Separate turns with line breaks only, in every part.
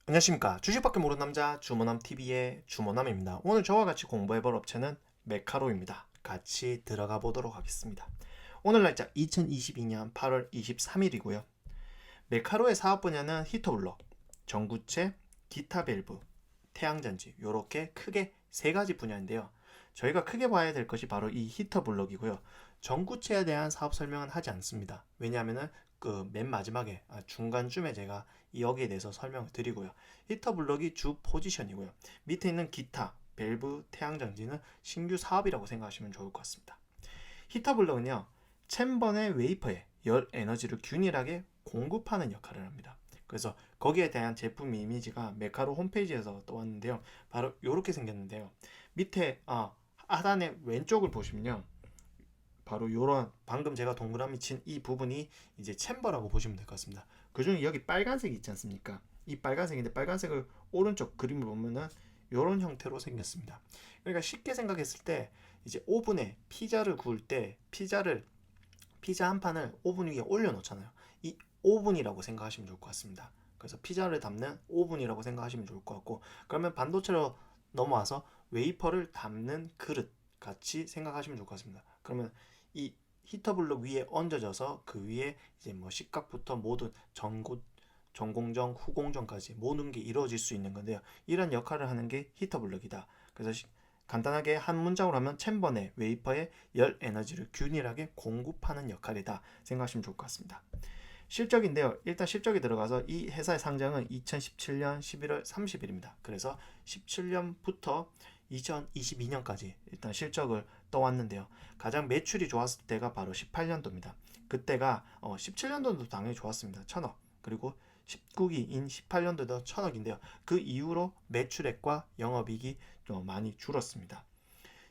안녕하십니까. 주식밖에 모르는 남자 주모남TV의 주모남입니다. 오늘 저와 같이 공부해볼 업체는 메카로입니다. 같이 들어가 보도록 하겠습니다. 오늘 날짜 2022년 8월 23일이고요. 메카로의 사업 분야는 히터블록, 전구체, 기타 밸브, 태양전지 이렇게 크게 세 가지 분야인데요. 저희가 크게 봐야 될 것이 바로 이 히터블록이고요. 전구체에 대한 사업 설명은 하지 않습니다. 왜냐하면 그 맨 마지막에 중간쯤에 제가 여기에 대해서 설명을 드리고요. 히터블록이 주 포지션이고요. 밑에 있는 기타, 밸브, 태양전지는 신규 사업이라고 생각하시면 좋을 것 같습니다. 히터블록은요, 챔버 내 웨이퍼에 열 에너지를 균일하게 공급하는 역할을 합니다. 그래서 거기에 대한 제품 이미지가 메카로 홈페이지에서 떠왔는데요. 바로 이렇게 생겼는데요. 밑에 하단의 왼쪽을 보시면요. 바로 이런 방금 제가 동그라미 친 이 부분이 이제 챔버라고 보시면 될 것 같습니다. 그중에 여기 빨간색이 있지 않습니까? 이 빨간색인데 빨간색을 오른쪽 그림을 보면은 이런 형태로 생겼습니다. 그러니까 쉽게 생각했을 때 이제 오븐에 피자를 구울 때 피자 한 판을 오븐 위에 올려 놓잖아요. 이 오븐이라고 생각하시면 좋을 것 같습니다. 그래서 피자를 담는 오븐이라고 생각하시면 좋을 것 같고, 그러면 반도체로 넘어와서 웨이퍼를 담는 그릇 같이 생각하시면 좋을 것 같습니다. 그러면 이 히터블록 위에 얹어져서 그 위에 이제 뭐 식각부터 모든 전공정, 후공정까지 모든 게 이루어질 수 있는 건데요. 이런 역할을 하는 게 히터블록이다. 그래서 간단하게 한 문장으로 하면 챔버 내 웨이퍼에 열 에너지를 균일하게 공급하는 역할이다 생각하시면 좋을 것 같습니다. 실적인데요. 일단 실적이 들어가서 이 회사의 상장은 2017년 11월 30일입니다. 그래서 17년부터 2022년까지 일단 실적을 떠왔는데요. 가장 매출이 좋았을 때가 바로 18년도입니다. 그때가 17년도도 당연히 좋았습니다. 1000억. 그리고 19기인 18년도도 1000억인데요. 그 이후로 매출액과 영업이익이 좀 많이 줄었습니다.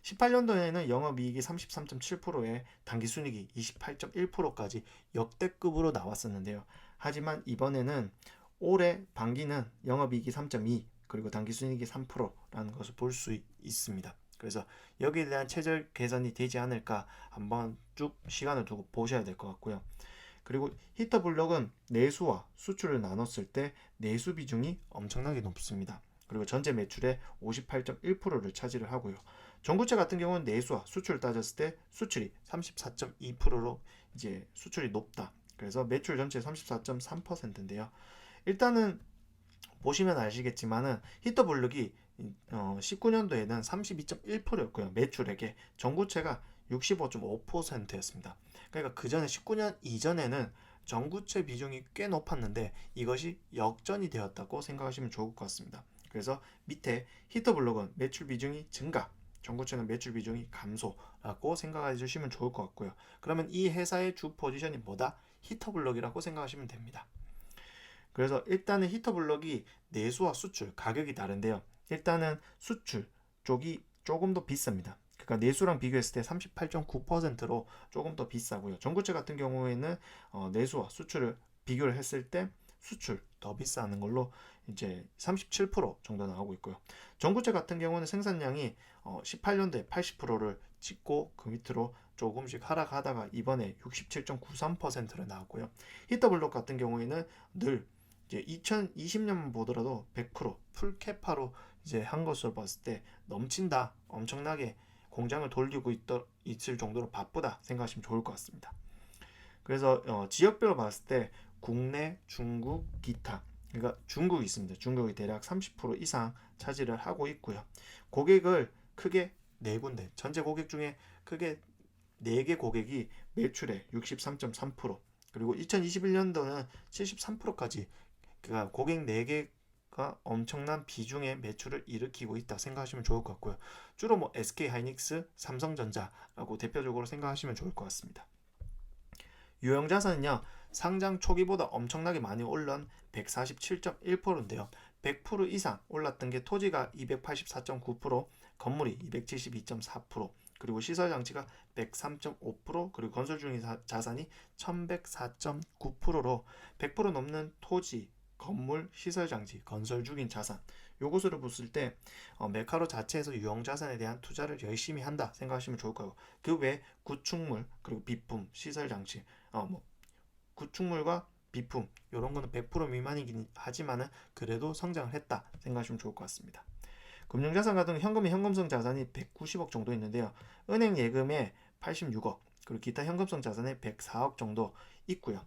18년도에는 영업이익이 33.7%에 당기순이익이 28.1%까지 역대급으로 나왔었는데요. 하지만 이번에는 올해 반기는 영업이익이 3.2 그리고 당기순이익이 3%라는 것을 볼 수 있습니다. 그래서 여기에 대한 체절 개선이 되지 않을까 한번 쭉 시간을 두고 보셔야 될 것 같고요. 그리고 히터블록은 내수와 수출을 나눴을 때 내수 비중이 엄청나게 높습니다. 그리고 전체 매출의 58.1%를 차지를 하고요. 전구체 같은 경우는 내수와 수출을 따졌을 때 수출이 34.2%로 이제 수출이 높다. 그래서 매출 전체 34.3%인데요. 일단은 보시면 아시겠지만은 히터블록이 19년도에는 32.1%였고요. 매출액에 전구체가 65.5%였습니다. 그러니까 그 전에 19년 이전에는 전구체 비중이 꽤 높았는데 이것이 역전이 되었다고 생각하시면 좋을 것 같습니다. 그래서 밑에 히터블록은 매출 비중이 증가, 전구체는 매출 비중이 감소라고 생각해 주시면 좋을 것 같고요. 그러면 이 회사의 주 포지션이 뭐다? 히터블록이라고 생각하시면 됩니다. 그래서 일단은 히터블록이 내수와 수출 가격이 다른데요. 일단은 수출 쪽이 조금 더 비쌉니다. 그러니까 내수랑 비교했을 때 38.9%로 조금 더 비싸고요. 전구체 같은 경우에는 내수와 수출을 비교를 했을 때 수출 더 비싸는 걸로 이제 37% 정도 나오고 있고요. 전구체 같은 경우는 생산량이 18년도에 80%를 찍고 그 밑으로 조금씩 하락하다가 이번에 67.93%로 나왔고요. 히터블록 같은 경우에는 늘 이제 2020년만 보더라도 100% 풀캐파로 이제 한 것으로 봤을 때 넘친다, 엄청나게 공장을 돌리고 있을 정도로 바쁘다 생각하시면 좋을 것 같습니다. 그래서 지역별로 봤을 때 국내, 중국, 기타, 그러니까 중국이 있습니다. 중국이 대략 30% 이상 차지를 하고 있고요. 고객을 크게 네 군데, 전체 고객 중에 크게 4개 고객이 매출의 63.3%, 그리고 2021년도는 73%까지 그러니까 고객 4개가 엄청난 비중의 매출을 일으키고 있다 생각하시면 좋을 것 같고요. 주로 뭐 SK하이닉스, 삼성전자라고 대표적으로 생각하시면 좋을 것 같습니다. 유형자산은요, 상장 초기보다 엄청나게 많이 올른 147.1%인데요. 100% 이상 올랐던 게 토지가 284.9%, 건물이 272.4%, 그리고 시설장치가 103.5%, 그리고 건설 중인 자산이 1104.9%로 100% 넘는 토지, 건물, 시설장치, 건설 중인 자산 요것으로 봤을 때 메카로 자체에서 유형자산에 대한 투자를 열심히 한다 생각하시면 좋을 거고, 그 외에 구축물 그리고 비품, 시설장치 뭐 구축물과 비품 이런 거는 100% 미만이긴 하지만은 그래도 성장을 했다 생각하시면 좋을 것 같습니다. 금융자산 같은 경우 현금의 현금성 자산이 190억 정도 있는데요. 은행 예금에 86억, 그리고 기타 현금성 자산에 104억 정도 있고요.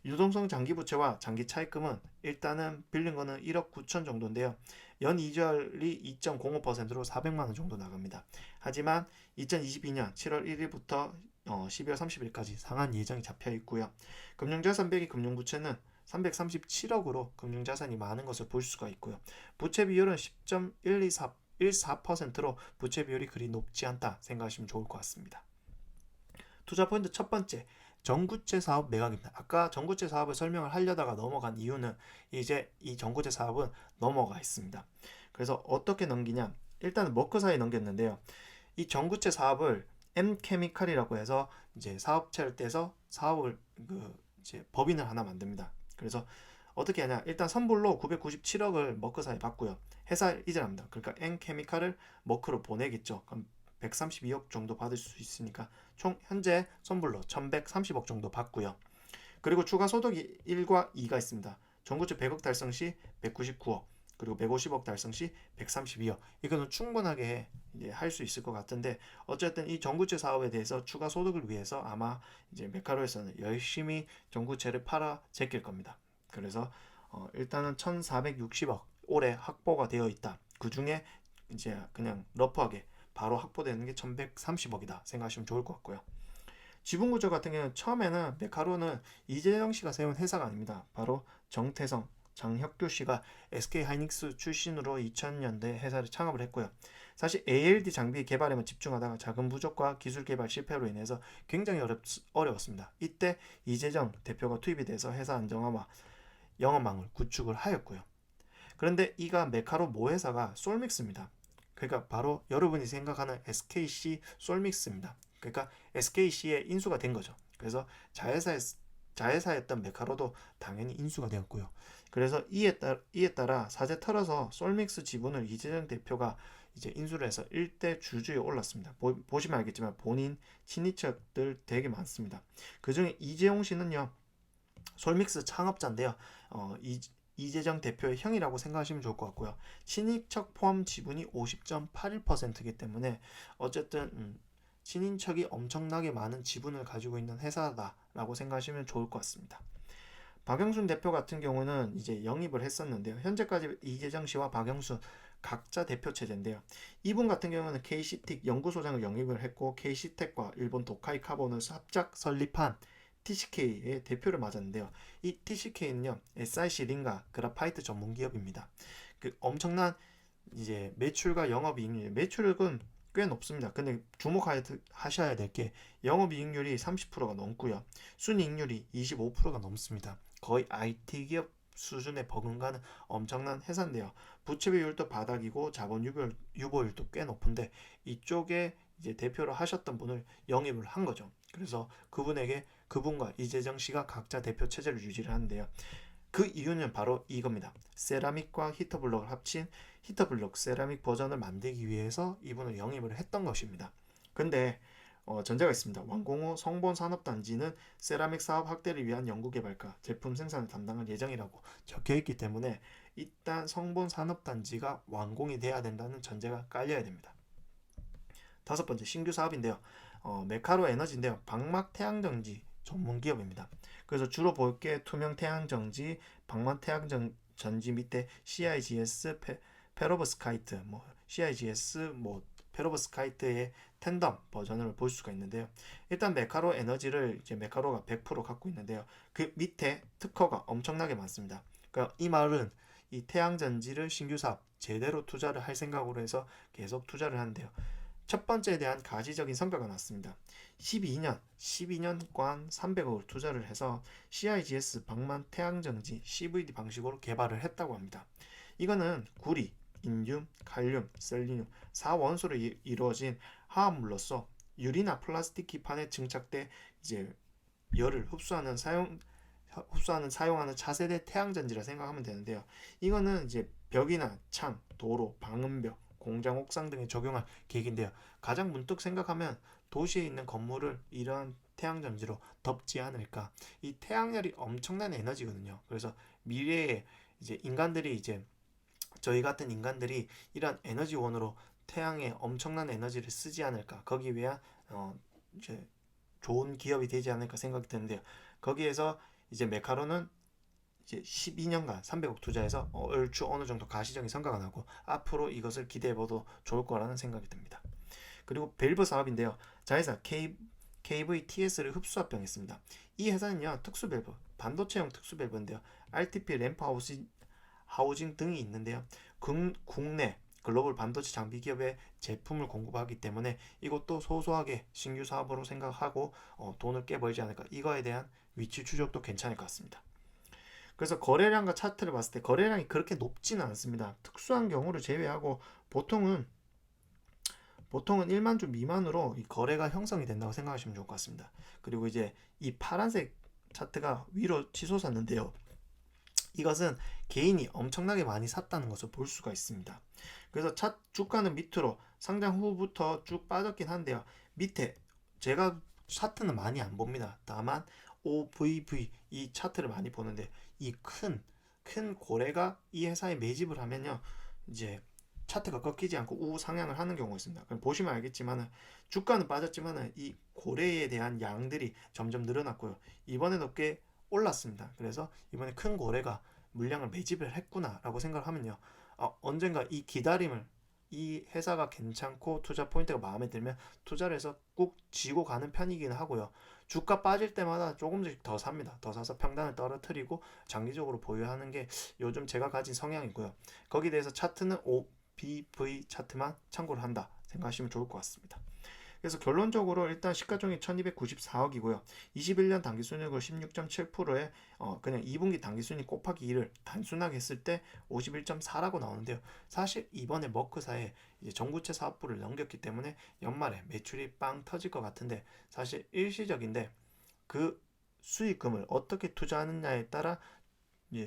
유동성 장기 부채와 장기 차입금은 일단은 빌린 거는 1억 9천 정도인데요. 연 이자율이 2.05%로 400만 원 정도 나갑니다. 하지만 2022년 7월 1일부터 12월 30일까지 상한 예정이 잡혀 있고요. 금융자산 빼기 금융부채는 337억으로 금융자산이 많은 것을 볼 수가 있고요. 부채 비율은 10.124%로 부채 비율이 그리 높지 않다 생각하시면 좋을 것 같습니다. 투자 포인트 첫 번째, 전구체 사업 매각입니다. 아까 전구체 사업을 설명을 하려다가 넘어간 이유는 이제 이 전구체 사업은 넘어가 있습니다. 그래서 어떻게 넘기냐? 일단은 머크사에 넘겼는데요. 이 전구체 사업을 M케미칼이라고 해서 이제 사업체를 떼서 사업을 이제 법인을 하나 만듭니다. 그래서 어떻게 하냐? 일단 선불로 997억을 머크사에 받고요. 회사 이전합니다. 그러니까 M케미칼을 머크로 보내겠죠. 그럼 132억 정도 받을 수 있으니까 총 현재 선불로 1130억 정도 받고요. 그리고 추가 소득이 1과 2가 있습니다. 전구체 100억 달성 시 199억, 그리고 150억 달성 시 132억. 이거는 충분하게 할 수 있을 것 같은데, 어쨌든 이 전구체 사업에 대해서 추가 소득을 위해서 아마 이제 메카로에서는 열심히 전구체를 팔아 제낄 겁니다. 그래서 일단은 1460억 올해 확보가 되어 있다. 그 중에 이제 그냥 러프하게 바로 확보되는 게 1130억이다 생각하시면 좋을 것 같고요. 지분 구조 같은 경우는 처음에는 메카로는 이재영 씨가 세운 회사가 아닙니다. 바로 정태성, 장혁규 씨가 SK하이닉스 출신으로 2000년대 회사를 창업을 했고요. 사실 ALD 장비 개발에만 집중하다가 자금 부족과 기술 개발 실패로 인해서 굉장히 어려웠습니다. 이때 이재정 대표가 투입이 돼서 회사 안정화와 영업망을 구축을 하였고요. 그런데 이가 메카로 모회사가 솔믹스입니다. 그러니까 바로 여러분이 생각하는 SKC 솔믹스입니다. 그러니까 SKC에 인수가 된 거죠. 그래서 자회사였던 메카로도 당연히 인수가 되었고요. 그래서 이에 따라 사재 털어서 솔믹스 지분을 이재정 대표가 이제 인수를 해서 일대 주주에 올랐습니다. 보시면 알겠지만 본인 친인척들 되게 많습니다. 그중에 이재용 씨는요, 솔믹스 창업자인데요. 이재정 대표의 형이라고 생각하시면 좋을 것 같고요. 친인척 포함 지분이 50.81%이기 때문에 어쨌든 친인척이 엄청나게 많은 지분을 가지고 있는 회사다라고 생각하시면 좋을 것 같습니다. 박영순 대표 같은 경우는 이제 영입을 했었는데요. 현재까지 이재정 씨와 박영순 각자 대표 체제인데요. 이분 같은 경우는 KC텍 연구소장을 영입을 했고 KC텍과 일본 도카이 카본을 합작 설립한 TCK의 대표를 맡았는데요. 이 TCK는요, SIC 링가 그라파이트 전문 기업입니다. 그 엄청난 이제 매출과 영업이익률, 매출은 꽤 높습니다. 근데 주목하셔야 될 게 영업이익률이 30%가 넘고요. 순이익률이 25%가 넘습니다. 거의 IT 기업 수준에 버금가는 엄청난 회사인데요. 부채 비율도 바닥이고 자본 유보율도 꽤 높은데 이쪽에 이제 대표를 하셨던 분을 영입을 한 거죠. 그래서 그분과 이재정 씨가 각자 대표 체제를 유지를 하는데요. 그 이유는 바로 이겁니다. 세라믹과 히터블럭을 합친 히터블럭 세라믹 버전을 만들기 위해서 이분을 영입을 했던 것입니다. 근데 전제가 있습니다. 완공 후 성본 산업단지는 세라믹 사업 확대를 위한 연구개발과 제품 생산을 담당할 예정이라고 적혀있기 때문에 일단 성본 산업단지가 완공이 돼야 된다는 전제가 깔려야 됩니다. 다섯 번째, 신규 사업인데요. 메카로 에너지인데요. 방막 태양전지 전문 기업입니다. 그래서 주로 볼 게 투명 태양전지, 방막 태양전지 밑에 CIGS, 페로브스카이트, CIGS, 페로브스카이트의 텐덤 버전을 볼 수가 있는데요. 일단 메카로 에너지를 이제 메카로가 100% 갖고 있는데요. 그 밑에 특허가 엄청나게 많습니다. 그러니까 이 말은 이 태양전지를 신규 사업 제대로 투자를 할 생각으로 해서 계속 투자를 하는데요. 첫 번째에 대한 가시적인 성과가 났습니다. 12년간 300억을 투자를 해서 CIGS 방만 태양전지 CVD 방식으로 개발을 했다고 합니다. 이거는 구리, 인듐, 칼륨, 셀리늄 4원소로 이루어진 화합물로서 유리나 플라스틱 기판에 증착돼 이제 열을 사용하는 차세대 태양전지라 생각하면 되는데요. 이거는 이제 벽이나 창, 도로, 방음벽, 공장 옥상 등에 적용할 계획인데요. 가장 문득 생각하면 도시에 있는 건물을 이런 태양전지로 덮지 않을까. 이 태양열이 엄청난 에너지거든요. 그래서 미래에 이제 인간들이 이제 저희 같은 인간들이 이런 에너지원으로 태양에 엄청난 에너지를 쓰지 않을까. 거기 위한 이제 좋은 기업이 되지 않을까 생각이 드는데요. 거기에서 이제 메카로는 이제 12년간 300억 투자해서 얼추 어느 정도 가시적인 성과가 나고 앞으로 이것을 기대해봐도 좋을 거라는 생각이 듭니다. 그리고 밸브 사업인데요. 자회사 KVTS를 흡수합병했습니다. 이 회사는요, 특수 밸브, 반도체용 특수 밸브인데요. RTP 램프 하우징 등이 있는데요. 국내 글로벌 반도체 장비 기업에 제품을 공급하기 때문에 이것도 소소하게 신규 사업으로 생각하고 돈을 꽤 벌지 않을까. 이거에 대한 위치 추적도 괜찮을 것 같습니다. 그래서 거래량과 차트를 봤을 때 거래량이 그렇게 높지는 않습니다. 특수한 경우를 제외하고 보통은 1만 주 미만으로 이 거래가 형성이 된다고 생각하시면 좋을 것 같습니다. 그리고 이제 이 파란색 차트가 위로 치솟았는데요. 이것은 개인이 엄청나게 많이 샀다는 것을 볼 수가 있습니다. 그래서 주가는 밑으로 상장 후부터 쭉 빠졌긴 한데요. 밑에 제가 차트는 많이 안 봅니다. 다만 OVV 이 차트를 많이 보는데 이 큰 고래가 이 회사에 매집을 하면요. 이제 차트가 꺾이지 않고 우상향을 하는 경우가 있습니다. 그럼 보시면 알겠지만 주가는 빠졌지만 이 고래에 대한 양들이 점점 늘어났고요. 이번에도 꽤 올랐습니다. 그래서 이번에 큰 고래가 물량을 매집을 했구나라고 생각을 하면요. 언젠가 이 기다림을 이 회사가 괜찮고 투자 포인트가 마음에 들면 투자를 해서 꾹 쥐고 가는 편이긴 하고요. 주가 빠질 때마다 조금씩 더 삽니다. 더 사서 평단을 떨어뜨리고 장기적으로 보유하는 게 요즘 제가 가진 성향이고요. 거기에 대해서 차트는 OBV 차트만 참고를 한다 생각하시면 좋을 것 같습니다. 그래서 결론적으로 일단 시가총액 1294억이고요. 21년 당기순이익을 16.7%에 그냥 2분기 당기순이익 곱하기 2를 단순하게 했을 때 51.4라고 나오는데요. 사실 이번에 머크사에 이제 전구체 사업부를 넘겼기 때문에 연말에 매출이 빵 터질 것 같은데 사실 일시적인데 그 수익금을 어떻게 투자하느냐에 따라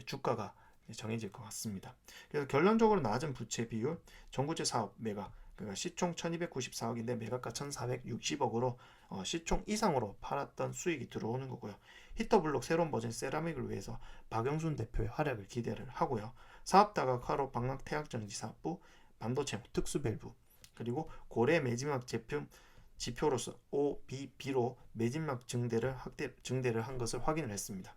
주가가 정해질 것 같습니다. 그래서 결론적으로 낮은 부채 비율, 전구체 사업 매각, 그러니까 시총 1294억인데 매각가 1460억으로 시총 이상으로 팔았던 수익이 들어오는 거고요. 히터블록 새로운 버전 세라믹을 위해서 박영순 대표의 활약을 기대를 하고요. 사업다각 화로 방학 태양전지 사업부, 반도체 특수 밸브, 그리고 고래 매지막 제품 지표로서 OBB로 매진막 증대를 한 것을 확인을 했습니다.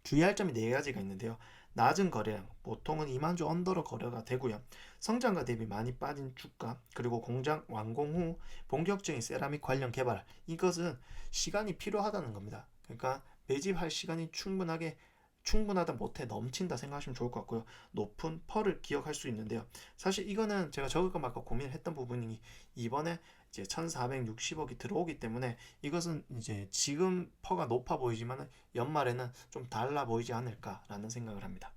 주의할 점이 4가지가 있는데요. 낮은 거래량, 보통은 2만 주 언더로 거래가 되고요. 성장가 대비 많이 빠진 주가, 그리고 공장 완공 후 본격적인 세라믹 관련 개발, 이것은 시간이 필요하다는 겁니다. 그러니까 매집할 시간이 충분하다 못해 넘친다 생각하시면 좋을 것 같고요. 높은 펄을 기억할 수 있는데요. 사실 이거는 제가 적을까 말까 고민을 했던 부분이 이번에 이제 1460억이 들어오기 때문에 이것은 이제 지금 퍼가 높아 보이지만 연말에는 좀 달라 보이지 않을까라는 생각을 합니다.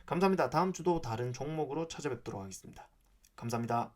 감사합니다. 다음 주도 다른 종목으로 찾아뵙도록 하겠습니다. 감사합니다.